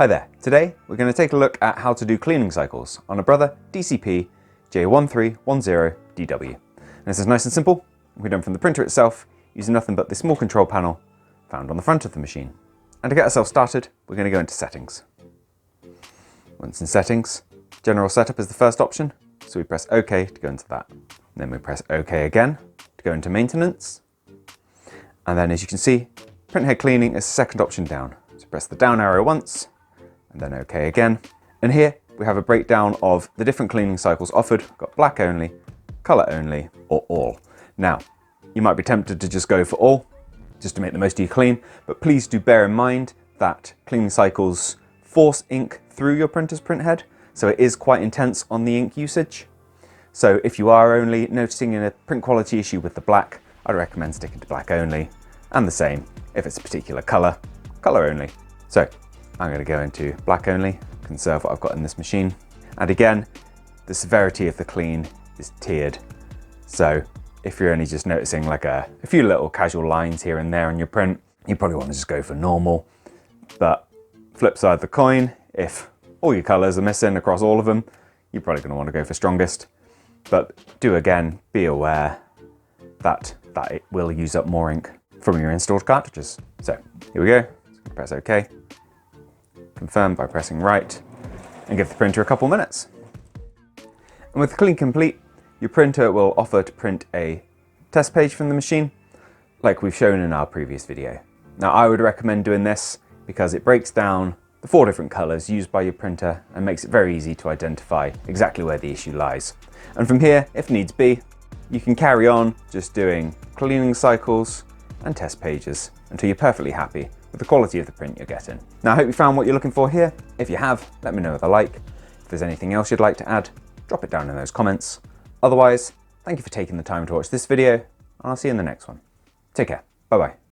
Hi there, today we're going to take a look at how to do cleaning cycles on a Brother DCP J1310DW. And this is nice and simple. We're done from the printer itself using nothing but the small control panel found on the front of the machine. And to get ourselves started, we're going to go into settings. Once in settings, general setup is the first option, so we press OK to go into that. Then we press OK again to go into maintenance. And then as you can see, printhead cleaning is the second option down. So press the down arrow once, and then OK again. And here we have a breakdown of the different cleaning cycles offered. We've got black only, color only, or all. Now, you might be tempted to just go for all, just to make the most of your clean, but please do bear in mind that cleaning cycles force ink through your printer's printhead, so it is quite intense on the ink usage. So if you are only noticing a print quality issue with the black, I'd recommend sticking to black only, and the same if it's a particular color, color only. So I'm going to go into black only, conserve what I've got in this machine. And again, the severity of the clean is tiered. So if you're only just noticing like a few little casual lines here and there on your print, you probably want to just go for normal. But flip side of the coin, if all your colors are missing across all of them, you're probably going to want to go for strongest. But do again, be aware that it will use up more ink from your installed cartridges. So here we go, press OK. Confirm by pressing right and give the printer a couple minutes. And with clean complete, your printer will offer to print a test page from the machine like we've shown in our previous video. Now I would recommend doing this because it breaks down the 4 different colors used by your printer and makes it very easy to identify exactly where the issue lies. And from here, if needs be, you can carry on just doing cleaning cycles and test pages until you're perfectly happy with the quality of the print you're getting. Now I hope you found what you're looking for here. If you have, let me know with a like. If there's anything else you'd like to add, drop it down in those comments. Otherwise, thank you for taking the time to watch this video, and I'll see you in the next one. Take care, bye bye.